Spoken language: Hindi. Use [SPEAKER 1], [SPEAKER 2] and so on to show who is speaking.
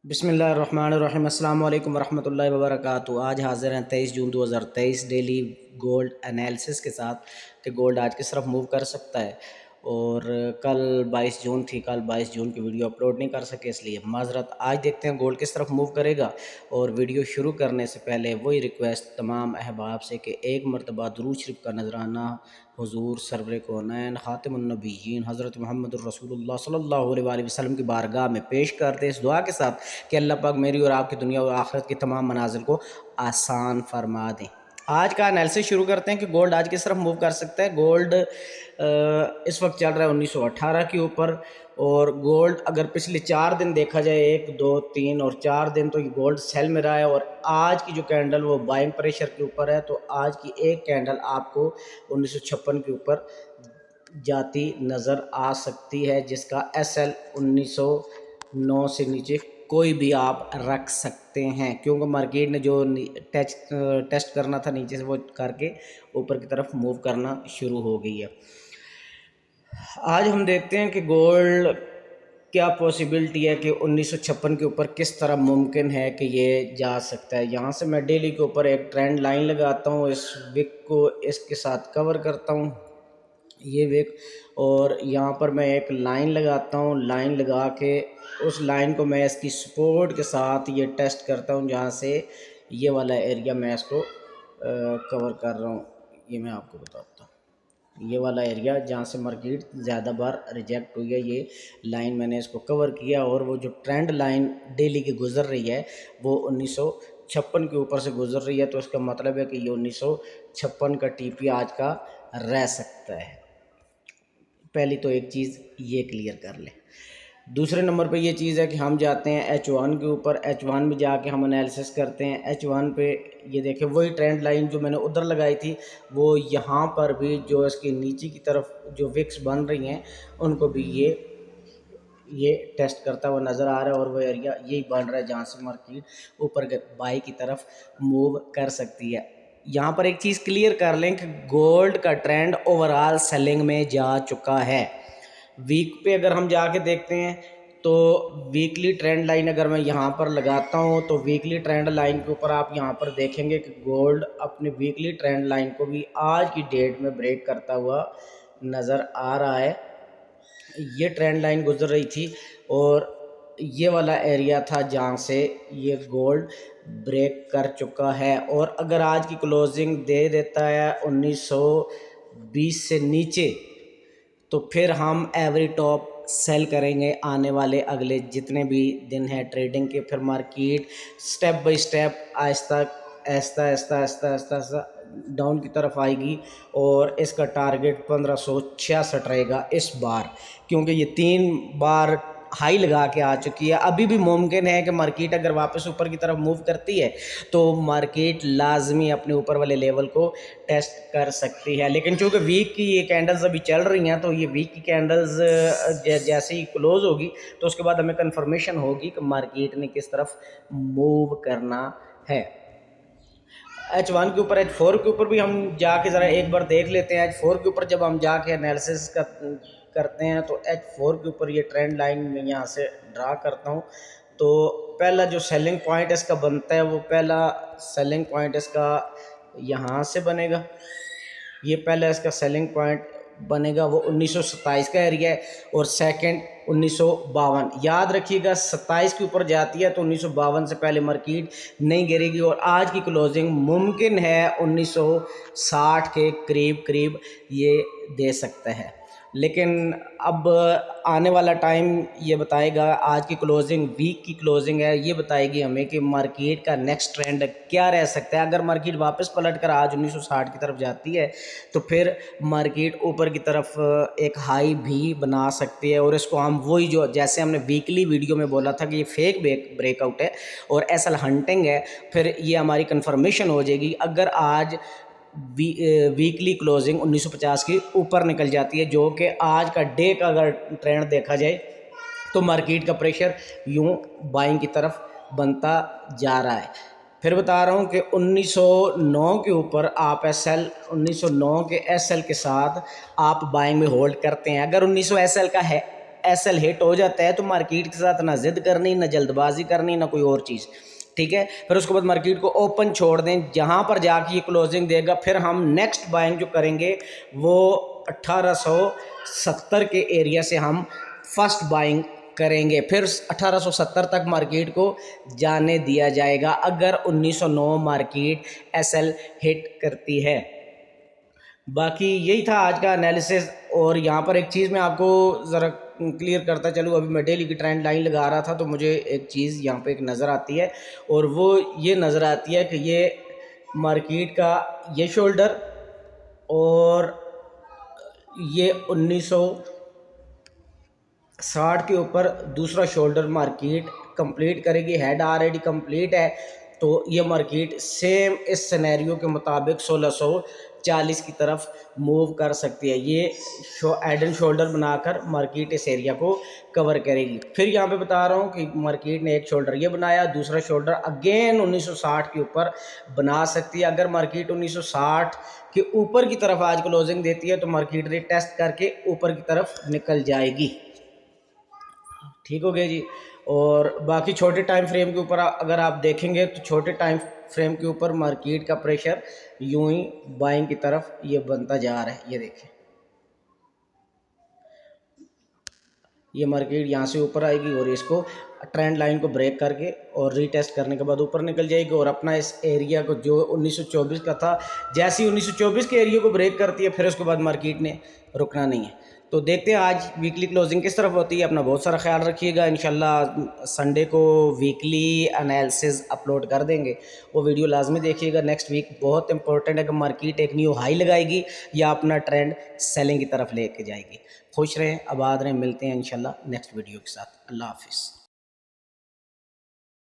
[SPEAKER 1] बिस्मिल्लाहिर्रहमानिर्रहीम अस्सलाम वालेकुम वरहमतुल्लाहि वबरकातुहू। आज हाज़िर हैं 23 जून 2023 डेली गोल्ड एनालिसिस के साथ कि गोल्ड आज किस तरफ मूव कर सकता है। और कल 22 जून थी, कल 22 जून की वीडियो अपलोड नहीं कर सके, इसलिए माजरत। आज देखते हैं गोल्ड किस तरफ मूव करेगा। और वीडियो शुरू करने से पहले वही रिक्वेस्ट तमाम अहबाब से कि एक मरतबा दुरूद शरीफ का नजराना हुजूर सरवर कौनैन खातिमुन नबिय्यीन हज़रत मुहम्मद रसूलुल्लाह सल्लल्लाहु अलैहि वसल्लम की बारगाह में पेश कर दे, इस दुआ के साथ कि अल्लाह पाक मेरी और आपकी दुनिया और आखिरत की तमाम मनाजिल को आसान फरमा दें। आज का एनालिसिस शुरू करते हैं कि गोल्ड आज किस तरफ मूव कर सकता है। गोल्ड इस वक्त चल रहा है 1918 के ऊपर। और गोल्ड अगर पिछले 4 दिन देखा जाए, 1, 2, 3 और 4 दिन, तो ये गोल्ड सेल में रहा है। और आज की जो कैंडल वो बाइंग प्रेशर के ऊपर है। तो आज की एक कैंडल आपको 1956 के ऊपर जाती नज़र आ सकती है, जिसका SL 1909 से नीचे कोई भी आप रख सकते हैं, क्योंकि मार्केट ने जो टेस्ट करना था नीचे से वो करके ऊपर की तरफ मूव करना शुरू हो गई है। आज हम देखते हैं कि गोल्ड क्या पॉसिबिलिटी है कि 1956 के ऊपर किस तरह मुमकिन है कि ये जा सकता है। यहाँ से मैं डेली के ऊपर एक ट्रेंड लाइन लगाता हूँ, इस विक को इसके साथ कवर करता हूँ, ये विक। और यहाँ पर मैं एक लाइन लगाता हूँ, लाइन लगा के उस लाइन को मैं इसकी सपोर्ट के साथ ये टेस्ट करता हूँ, जहाँ से ये वाला एरिया मैं इसको कवर कर रहा हूँ। ये मैं आपको बताता हूँ, ये वाला एरिया जहाँ से मार्केट ज़्यादा बार रिजेक्ट हुई है, ये लाइन मैंने इसको कवर किया। और वो जो ट्रेंड लाइन डेली की गुजर रही है वो 1956 के ऊपर से गुजर रही है। तो इसका मतलब है कि ये 1956 का TP आज का रह सकता है। पहली तो एक चीज़ ये क्लियर कर लें। दूसरे नंबर पे ये चीज़ है कि हम जाते हैं H1 के ऊपर। H1 में जाके हम एनालिसिस करते हैं। H1 पे ये देखें, वही ट्रेंड लाइन जो मैंने उधर लगाई थी वो यहाँ पर भी जो इसके नीचे की तरफ जो विक्स बन रही हैं उनको भी ये टेस्ट करता हुआ नज़र आ रहा है। और वो एरिया यही बन रहा है जहाँ से मार्केट ऊपर बाई की तरफ मूव कर सकती है। यहाँ पर एक चीज़ क्लियर कर लें कि गोल्ड का ट्रेंड ओवरऑल सेलिंग में जा चुका है। वीक पे अगर हम जाके देखते हैं तो वीकली ट्रेंड लाइन अगर मैं यहाँ पर लगाता हूँ तो वीकली ट्रेंड लाइन के ऊपर आप यहाँ पर देखेंगे कि गोल्ड अपनी वीकली ट्रेंड लाइन को भी आज की डेट में ब्रेक करता हुआ नज़र आ रहा है। ये ट्रेंड लाइन गुजर रही थी और ये वाला एरिया था जहाँ से ये गोल्ड ब्रेक कर चुका है। और अगर आज की क्लोजिंग दे देता है 1920 से नीचे, तो फिर हम एवरी टॉप सेल करेंगे आने वाले अगले जितने भी दिन हैं ट्रेडिंग के। फिर market step by step Aahista Aahista Aahista Aahista Aahista Aahista down की तरफ आएगी। और इसका टारगेट 1566 रहेगा इस बार, क्योंकि ये 3 बार हाई लगा के आ चुकी है। अभी भी मुमकिन है कि मार्केट अगर वापस ऊपर की तरफ मूव करती है तो मार्केट लाजमी अपने ऊपर वाले लेवल को टेस्ट कर सकती है। लेकिन चूँकि वीक की ये कैंडल्स अभी चल रही हैं, तो ये वीक की कैंडल्स जैसे ही क्लोज होगी तो उसके बाद हमें कंफर्मेशन होगी कि मार्केट ने किस तरफ मूव करना है। H1 के ऊपर, H4 के ऊपर भी हम जाके ज़रा एक बार देख लेते हैं। H4 के ऊपर जब हम जाके एनालिसिस करते हैं तो H4 के ऊपर ये ट्रेंड लाइन में यहाँ से ड्रा करता हूँ। तो पहला जो सेलिंग पॉइंट इसका बनता है, वो पहला सेलिंग पॉइंट इसका यहाँ से बनेगा। ये पहला इसका सेलिंग पॉइंट बनेगा, वो 1927 का एरिया है। और सेकंड 1952। याद रखिएगा 27 के ऊपर जाती है तो 1952 से पहले मार्केट नहीं गिरेगी। और आज की क्लोजिंग मुमकिन है 1960 के करीब करीब ये दे सकता है। लेकिन अब आने वाला टाइम ये बताएगा, आज की क्लोजिंग वीक की क्लोजिंग है, ये बताएगी हमें कि मार्केट का नेक्स्ट ट्रेंड क्या रह सकता है। अगर मार्केट वापस पलट कर आज 1960 की तरफ जाती है तो फिर मार्केट ऊपर की तरफ एक हाई भी बना सकती है। और इसको हम वही जो जैसे हमने वीकली वीडियो में बोला था कि ये फेक ब्रेकआउट है और एसएल हंटिंग है, फिर ये हमारी कंफर्मेशन हो जाएगी अगर आज वीकली क्लोजिंग 1950 के ऊपर निकल जाती है, जो कि आज का डे का अगर ट्रेंड देखा जाए तो मार्केट का प्रेशर यूं बाइंग की तरफ बनता जा रहा है। फिर बता रहा हूं कि 1909 के ऊपर आप एसएल 1909 के एसएल के साथ आप बाइंग में होल्ड करते हैं। अगर 1900 एसएल का है एसएल हिट हो जाता है तो मार्केट के साथ ना जिद करनी, ना जल्दबाजी करनी, ना कोई और चीज़, ठीक है। फिर उसके बाद मार्केट को ओपन छोड़ दें, जहाँ पर जाके ये क्लोजिंग देगा फिर हम नेक्स्ट बाइंग जो करेंगे वो 1870 के एरिया से हम फर्स्ट बाइंग करेंगे। फिर 1870 तक मार्केट को जाने दिया जाएगा अगर 1909 मार्केट एसएल हिट करती है। बाकी यही था आज का एनालिसिस। और यहाँ पर एक चीज़ मैं आपको ज़रा क्लियर करता चलूँ, अभी मैं डेली की ट्रेंड लाइन लगा रहा था तो मुझे एक चीज़ यहाँ पे एक नज़र आती है, और वो ये नज़र आती है कि ये मार्केट का ये शोल्डर और ये 1960 के ऊपर दूसरा शोल्डर मार्केट कंप्लीट करेगी। हेड ऑलरेडी कंप्लीट है, तो ये मार्केट सेम इस सिनेरियो के मुताबिक 1640 की तरफ मूव कर सकती है। ये हेड एंड शोल्डर बनाकर मार्केट इस एरिया को कवर करेगी। फिर यहाँ पे बता रहा हूँ कि मार्केट ने एक शोल्डर ये बनाया, दूसरा शोल्डर अगेन 1960 के ऊपर बना सकती है। अगर मार्केट 1960 के ऊपर की तरफ आज क्लोजिंग देती है तो मार्केट टेस्ट करके ऊपर की तरफ निकल जाएगी। ठीक हो गया जी। और बाकी छोटे टाइम फ्रेम के ऊपर अगर आप देखेंगे तो छोटे टाइम फ्रेम के ऊपर मार्केट का प्रेशर यूं ही बाइंग की तरफ ये बनता जा रहा है। ये देखें, ये मार्केट यहाँ से ऊपर आएगी और इसको ट्रेंड लाइन को ब्रेक करके और रीटेस्ट करने के बाद ऊपर निकल जाएगी और अपना इस एरिया को जो 1924 का था, जैसे ही 1924 के एरिया को ब्रेक करती है फिर उसके बाद मार्केट ने रुकना नहीं है। तो देखते हैं आज वीकली क्लोजिंग किस तरफ होती है। अपना बहुत सारा ख्याल रखिएगा। इंशाल्लाह संडे को वीकली एनालिसिस अपलोड कर देंगे, वो वीडियो लाजमी देखिएगा। नेक्स्ट वीक बहुत इंपॉर्टेंट है कि मार्केट एक न्यू हाई लगाएगी या अपना ट्रेंड सेलिंग की तरफ लेके जाएगी। खुश रहें, आबाद रहें, मिलते हैं इंशाल्लाह नेक्स्ट वीडियो के साथ। अल्लाह हाफिज़।